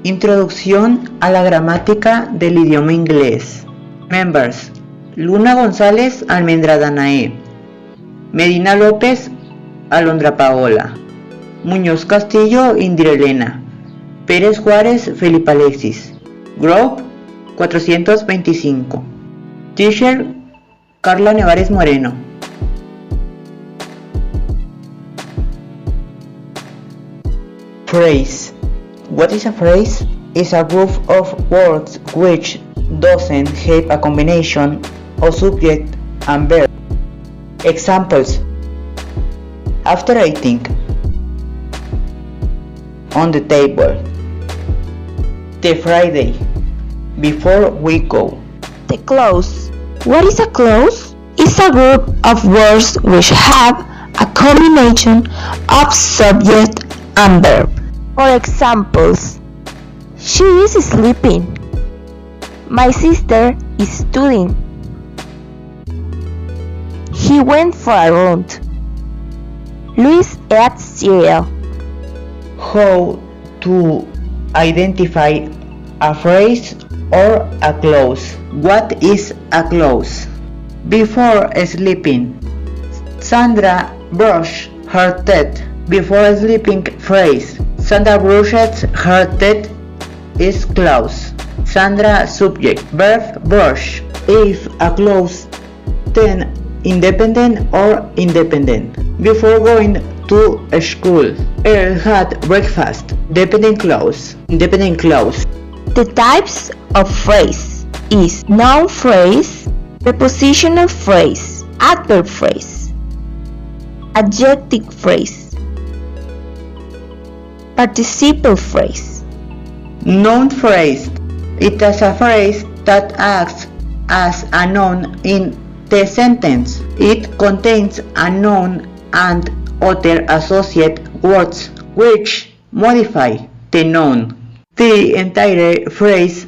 Introducción a la gramática del idioma inglés. Members: Luna González, Almendra Danae. Medina López, Alondra Paola. Muñoz Castillo, Indira Elena. Pérez Juárez, Felipe Alexis. Group 425. Teacher, Carla Nevares Moreno. Phrase. What is a phrase? Is a group of words which doesn't have a combination of subject and verb. Examples: after eating, on the table, the Friday, before we go. The clause. What is a clause? It's a group of words which have a combination of subject and verb. For examples, she is sleeping. My sister is studying. He went for a run. Luis ate cereal. How to identify a phrase or a clause? What is a clause? Before sleeping, Sandra brushed her teeth. Before sleeping phrase. Sandra brushed her teeth is clause. Sandra subject. Verb brush. If a clause, then independent or independent. Before going to school, Earl had breakfast. Dependent clause. Independent clause. The types of phrase is noun phrase, prepositional phrase, adverb phrase, adjective phrase, participle phrase. Noun phrase. It is a phrase that acts as a noun in the sentence. It contains a noun and other associate words which modify the noun. The entire phrase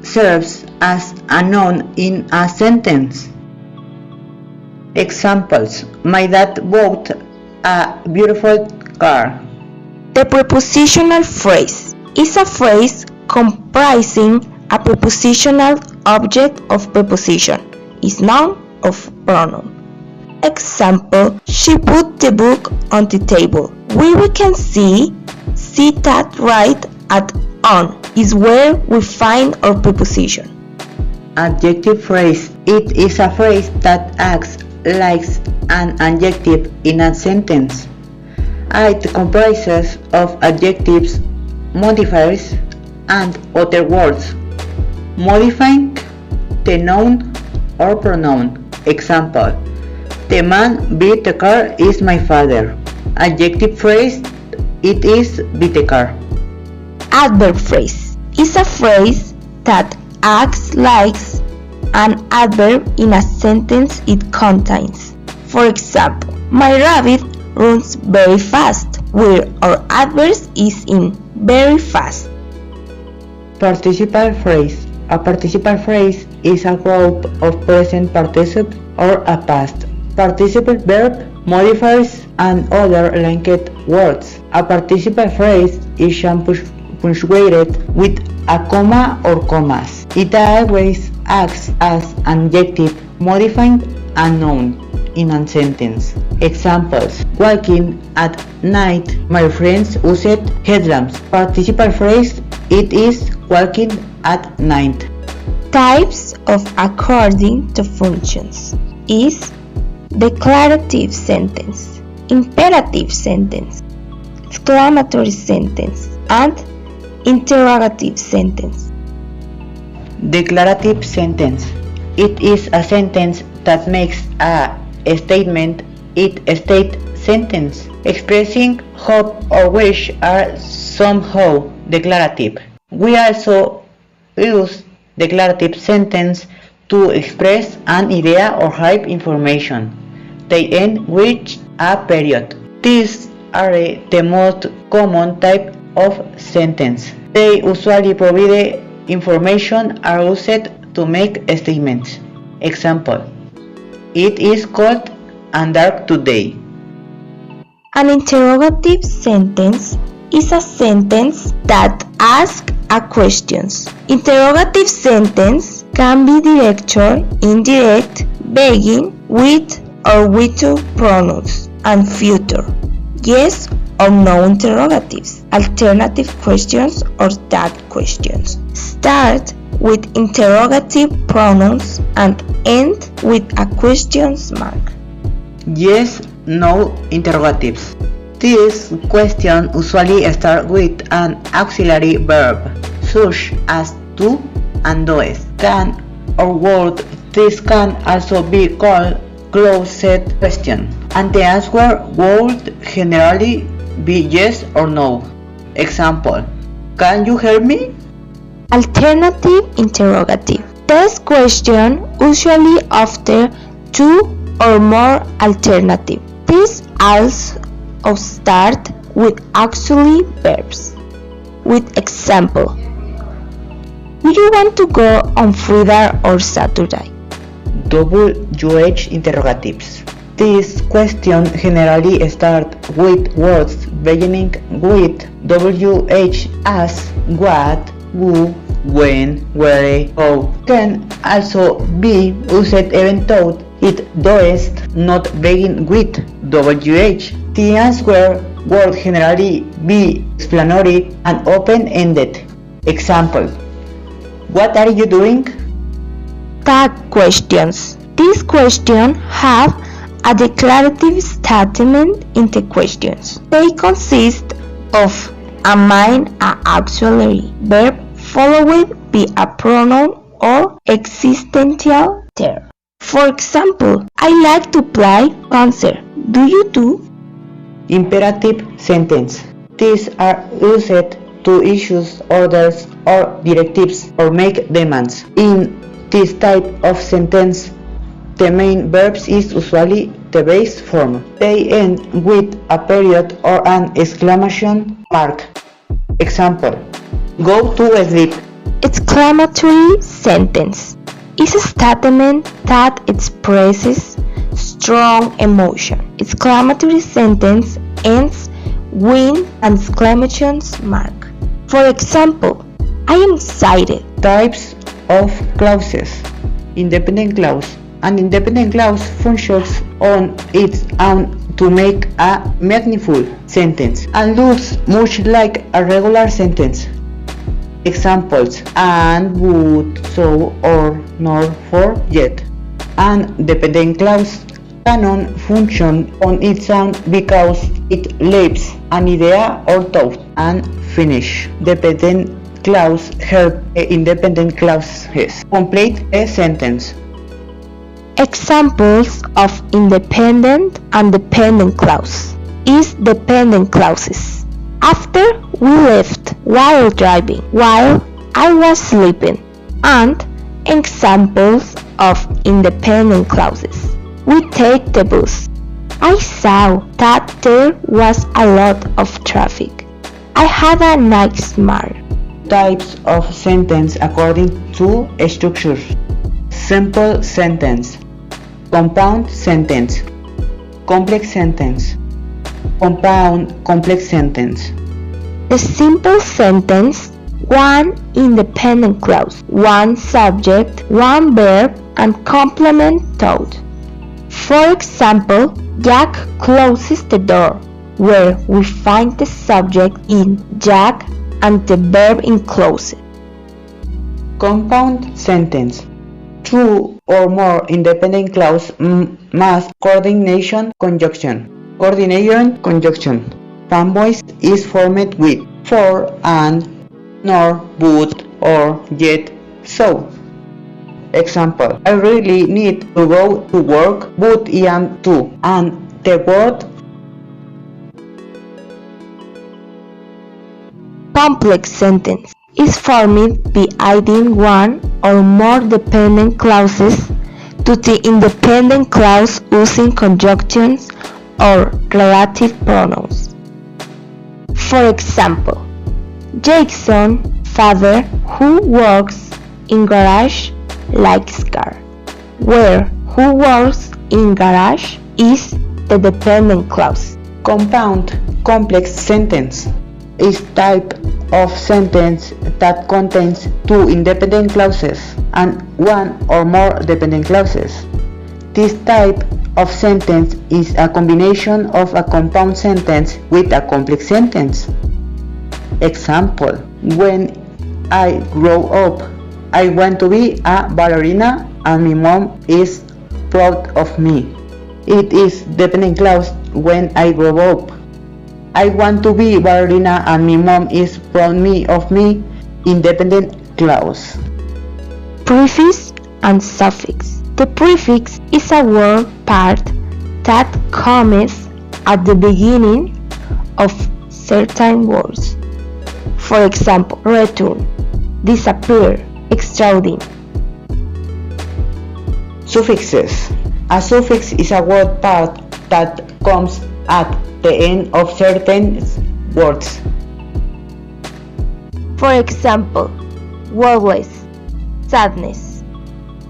serves as a noun in a sentence. Examples: my dad bought a beautiful car. The prepositional phrase is a phrase comprising a prepositional object of preposition, is noun of pronoun. Example: she put the book on the table. We can see that right at on is where we find our preposition. Adjective phrase. It is a phrase that acts like an adjective in a sentence. It comprises of adjectives, modifiers, and other words, modifying the noun or pronoun. Example: the man beat the car is my father. Adjective phrase. It is beat the car. Adverb phrase is a phrase that acts like an adverb in a sentence it contains. For example, my rabbit runs very fast, where our adverb is in very fast. Participle phrase. A participle phrase is a group of present participles or a past participle verb, modifiers, and other linked words. A participle phrase is punctuated with a comma or commas. It always acts as an adjective modifying a noun in a sentence. Examples: walking at night, my friends used headlamps. Participle phrase. It is walking at night. Types of according to functions is declarative sentence, imperative sentence, exclamatory sentence, and interrogative sentence. Declarative sentence. It is a sentence that makes a statement. It states sentence expressing hope or wish are somehow declarative. We also use declarative sentence to express an idea or hype information. They end with a period. These are the most common type of sentence. They usually provide information are used to make statements. Example: it is cold and dark today. An interrogative sentence is a sentence that asks a question. Interrogative sentence can be direct or indirect, begin with or without pronouns, and future, yes or no interrogatives, alternative questions or tag questions. Start with interrogative pronouns and end with a question mark. Yes, no interrogatives. These questions usually start with an auxiliary verb, such as do and does. Can or would. This can also be called closed question, and the answer would generally be yes or no. Example: can you hear me? Alternative interrogative. This question usually after two or more alternatives. This also start with auxiliary verbs. With example: do you want to go on Friday or Saturday? WH interrogatives. This question generally start with words beginning with WH as what, who, when, where, how. Can also be used even though it does not begin with WH. The answer would generally be explanatory and open-ended. Example: what are you doing? Tag questions. These questions have a declarative statement in the questions. They consist of a main and auxiliary verb followed by a pronoun or existential term. For example, I like to play concert. Do you too? Imperative sentence. These are used to issue orders or directives or make demands. In this type of sentence, the main verb is usually the base form. They end with a period or an exclamation mark. Example: go to sleep. Exclamatory sentence is a statement that expresses strong emotion. Exclamatory sentence ends with an exclamation mark. For example, I am excited. Types of clauses. Independent clause. An independent clause functions on its own to make a meaningful sentence and looks much like a regular sentence. Examples: and, would, so, or, nor, for, yet. An dependent clause cannot function on its own because it leaves an idea or thought unfinished. Dependent clause help independent clauses complete a sentence. Examples of independent and dependent clause is dependent clauses. After we left, while driving, while I was sleeping, and examples of independent clauses. We take the bus. I saw that there was a lot of traffic. I had a nightmare. Types of sentence according to structure. Simple sentence, compound sentence, complex sentence, compound complex sentence. The simple sentence: one independent clause, one subject, one verb, and complement thought. For example, Jack closes the door, where we find the subject in Jack and the verb in close. Compound sentence. Two or more independent clause must coordination conjunction. Coordination conjunction. Fanvoice is formed with for, and, nor, but, or, yet, so. Example: I really need to go to work, but I am too. And the word complex sentence is formed by adding one or more dependent clauses to the independent clause using conjunctions or relative pronouns. For example, Jackson's father, who works in garage, likes car, where who works in garage is the dependent clause. Compound complex sentence. is type of sentence that contains two independent clauses and one or more dependent clauses. This type of sentence is a combination of a compound sentence with a complex sentence. Example: when I grow up, I want to be a ballerina and my mom is proud of me. It is dependent clause when I grow up. I want to be ballerina and my mom is proud of me, independent clause. Prefix and suffix. The prefix is a word part that comes at the beginning of certain words. For example, return, disappear, extraordinary. Suffixes. A suffix is a word part that comes at the end of certain words. For example, wordless, sadness,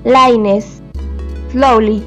lightness, slowly,